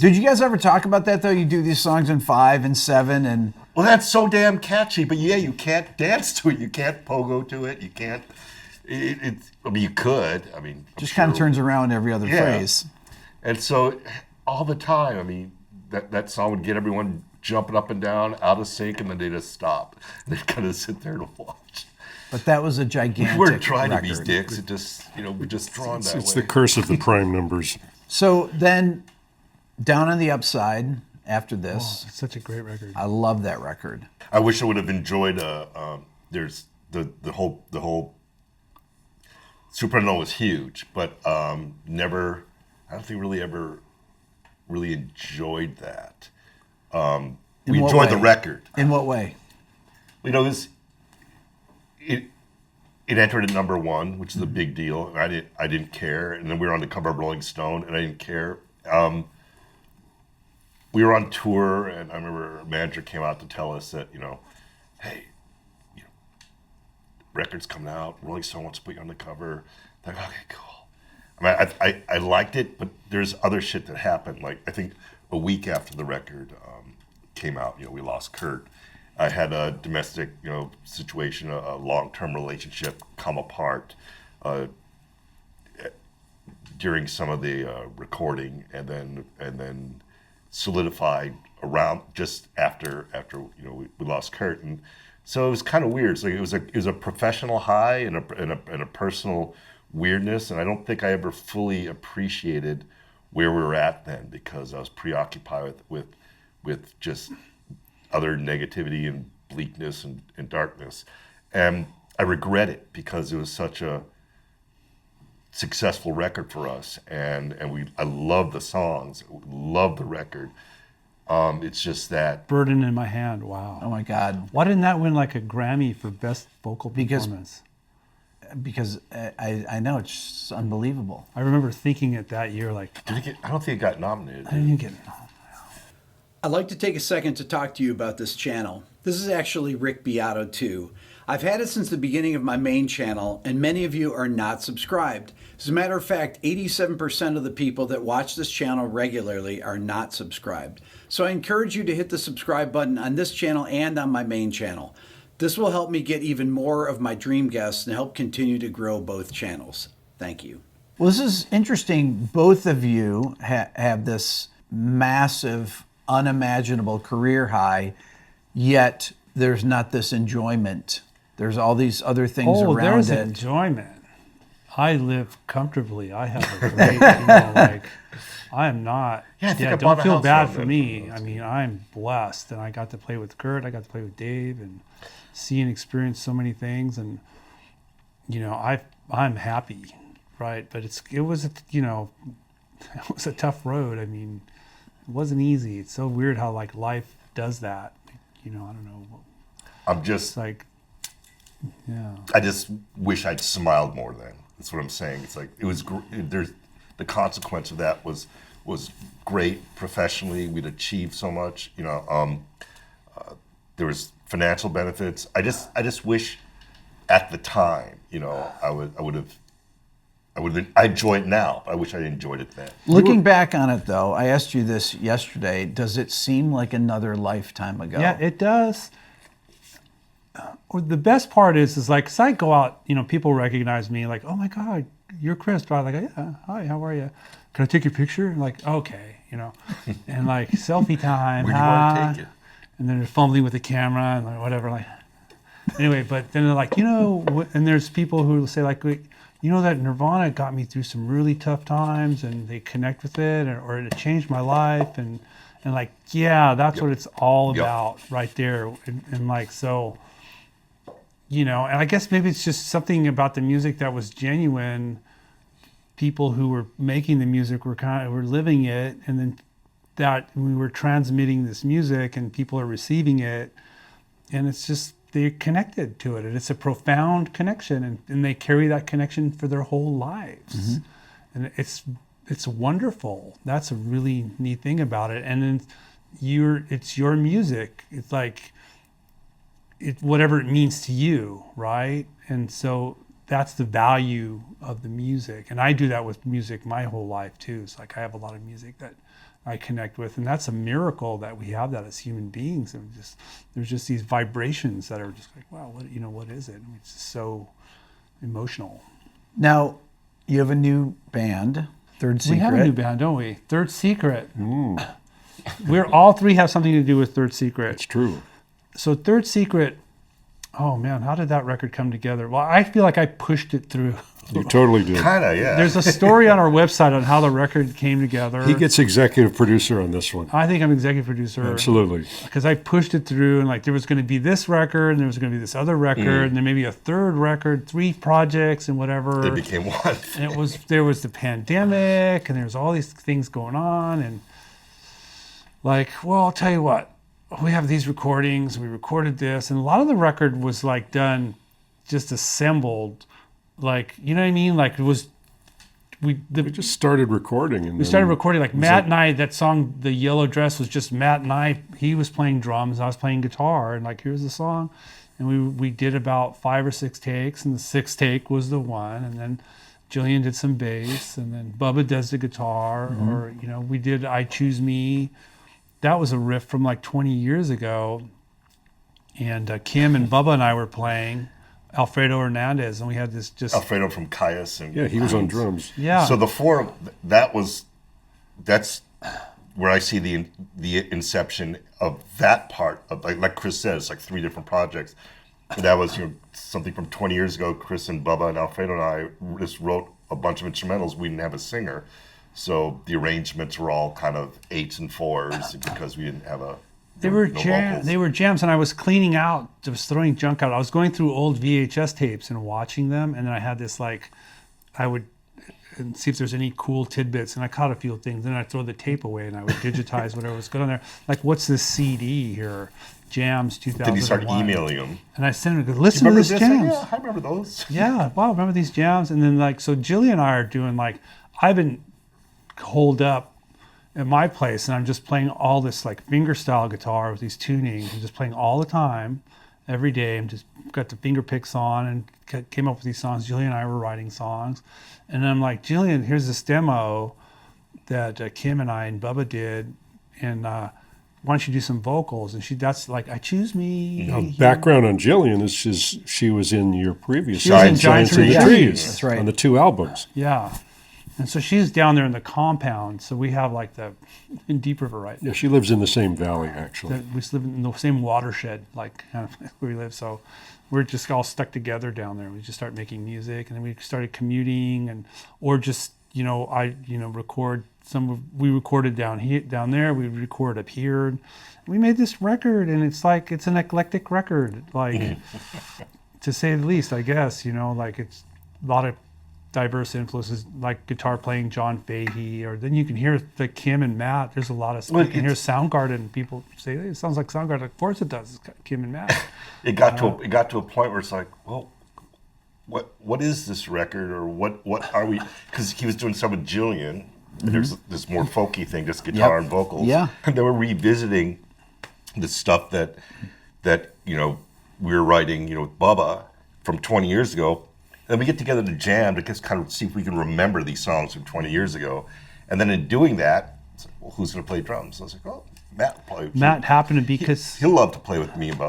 Did you guys ever talk about that though? You do these songs in 5 and 7 and... Well, that's so damn catchy, but yeah, you can't dance to it. You can't pogo to it. You can't... I mean, you could. I mean... Just kind of turns around every other phrase. And so, all the time, I mean, that song would get everyone jumping up and down, out of sync, and then they just stop. They kind of sit there to watch. But that was a gigantic We weren't trying record. to be dicks. It just, we're just drawn that way. It's the curse of the prime numbers. So then, Down on the Upside, after this. It's such a great record. I love that record. I wish I would have enjoyed, there's the whole, Supernova was huge, but never, I don't think really ever really enjoyed that. We enjoyed the record. In what way? It entered at number 1, which is a big deal. And I didn't care. And then we were on the cover of Rolling Stone, and I didn't care. We were on tour, and I remember a manager came out to tell us that, hey, record's coming out. Rolling Stone wants to put you on the cover. Like, okay, cool. I mean, I liked it, but there's other shit that happened. Like, I think a week after the record came out, we lost Kurt. I had a domestic, situation, a long-term relationship come apart during some of the recording, and then solidified around just after we lost Kurt, and so it was kind of weird. So it was a professional high and a personal weirdness, and I don't think I ever fully appreciated where we were at then, because I was preoccupied with just other negativity and bleakness and darkness. And I regret it, because it was such a successful record for us, and I love the songs, love the record. It's just that Burden in My Hand. Wow. Oh my God. Why didn't that win like a Grammy for best vocal performance? Because I know, it's unbelievable. I remember thinking it that year, like, I don't think it got nominated. I didn't get it. I'd like to take a second to talk to you about this channel. This is actually Rick Beato too. I've had it since the beginning of my main channel, and many of you are not subscribed. As a matter of fact, 87% of the people that watch this channel regularly are not subscribed. So I encourage you to hit the subscribe button on this channel and on my main channel. This will help me get even more of my dream guests and help continue to grow both channels. Thank you. Well, this is interesting. Both of you have this massive, unimaginable career high, yet there's not this enjoyment. There's all these other things around there's it. enjoyment. I live comfortably. I have a great, I am not. Yeah, don't feel bad for me. I mean, I'm blessed, and I got to play with Kurt. I got to play with Dave, and see and experience so many things, and I'm happy, right? But it was a tough road. I mean, it wasn't easy. It's so weird how life does that. I don't know. I'm just like, yeah. I just wish I'd smiled more then. That's what I'm saying. It's like, it was, there's, the consequence of that was great professionally. We'd achieved so much, there was financial benefits. I just wish at the time, I enjoy it now. I wish I enjoyed it then. Looking back on it though, I asked you this yesterday, does it seem like another lifetime ago? Yeah, it does. The best part is like, cause I go out, people recognize me, like, oh my God, you're Krist. I'm like, yeah, hi, how are you? Can I take your picture? I'm like, okay, and like selfie time. Where do you want to take it? And then they're fumbling with the camera and like whatever. Like, anyway, but then they're like, and there's people who will say like, that Nirvana got me through some really tough times, and they connect with it, or it changed my life, and like, yeah, that's what it's all about right there, and like so. And I guess maybe it's just something about the music that was genuine. People who were making the music were living it, and then that we were transmitting this music, and people are receiving it, and it's just they're connected to it, and it's a profound connection, and they carry that connection for their whole lives, and it's wonderful. That's a really neat thing about it, and then it's your music. It's like. Whatever it means to you, right? And so that's the value of the music. And I do that with music my whole life too. It's like I have a lot of music that I connect with, and that's a miracle that we have that as human beings. And there's just these vibrations that are just like, wow, what is it? I mean, it's just so emotional. Now, you have a new band, Third Secret. We have a new band, don't we? Third Secret. We're all three have something to do with Third Secret. It's true. So Third Secret, oh man, how did that record come together? Well, I feel like I pushed it through. You totally did. Kind of, yeah. There's a story on our website on how the record came together. He gets executive producer on this one. I think I'm executive producer. Absolutely. Because I pushed it through, and like there was going to be this record, and there was going to be this other record, and then maybe a third record, 3 projects, and whatever. They became one. And there was the pandemic, and there was all these things going on, and like, well, I'll tell you what, we have these recordings. We recorded this, and a lot of the record was like done, just assembled, like, you know what I mean? Like it was. We just started recording. And we started recording, like Matt and I, that song, The Yellow Dress, was just Matt and I. He was playing drums, I was playing guitar, and like, here's the song. And we did about 5 or 6 takes, and the 6th take was the one. And then Jillian did some bass, and then Bubba does the guitar, or, we did I Choose Me. That was a riff from like 20 years ago. And Kim and Bubba and I were playing Alfredo Hernandez, and we had this just Alfredo from Caius. And Yeah, he was on drums. yeah. So the 4, that's where I see the inception of that part of, like Chris said, it's like 3 different projects. And that was something from 20 years ago. Chris and Bubba and Alfredo and I just wrote a bunch of instrumentals. We didn't have a singer, so the arrangements were all kind of 8s and 4s because we didn't have a. They were vocals. they were jams, and I was cleaning out, I was throwing junk out. I was going through old VHS tapes and watching them, and then I had this like, I would and see if there's any cool tidbits, and I caught a few things. Then I'd throw the tape away, and I would digitize whatever was good on there. Like, what's this CD here? Jams 2001. Then you start emailing them. And I sent him, go, listen to Remember this this? jams. Yeah, I remember those. Yeah, wow, remember these jams? And then like, so Jillian and I are doing like, I've been holed up at my place, and I'm just playing all this like fingerstyle guitar with these tunings, and just playing all the time, every day. I'm just got the finger picks on, and came up with these songs. Jillian and I were writing songs, and I'm like, Jillian, here's this demo that Kim and I and Bubba did, and why don't you do some vocals? And that's like, I Choose Me. Now, background on Jillian is she was in your previous She was in Giants in the Giants Trees. That's right. On the 2 albums. Yeah. And so she's down there in the compound. So we have like in Deep River, right? Yeah, she lives in the same valley, actually. We live in the same watershed, like kind of where we live. So we're just all stuck together down there. We just start making music, and then we started commuting, or just record we recorded down there. We record up here. And we made this record, and it's an eclectic record, like to say the least, I guess. Like it's a lot of diverse influences, like guitar playing John Fahey, or then you can hear the Kim and Matt. There's a lot of you can hear Soundgarden. People say, hey, it sounds like Soundgarden. Of course it does. It's got Kim and Matt. It got to a point where it's like, well, what is this record, or what are we? Because he was doing some with Jillian, and there's this more folky thing, just guitar and vocals. Yeah. And then we're revisiting the stuff that we were writing, with Bubba from 20 years ago. And then we get together to jam to just kind of see if we can remember these songs from 20 years ago. And then in doing that, it's like, well, who's going to play drums? So I was like, oh, Matt will play. Matt happened to be, because He'll love to play with me and Bubba.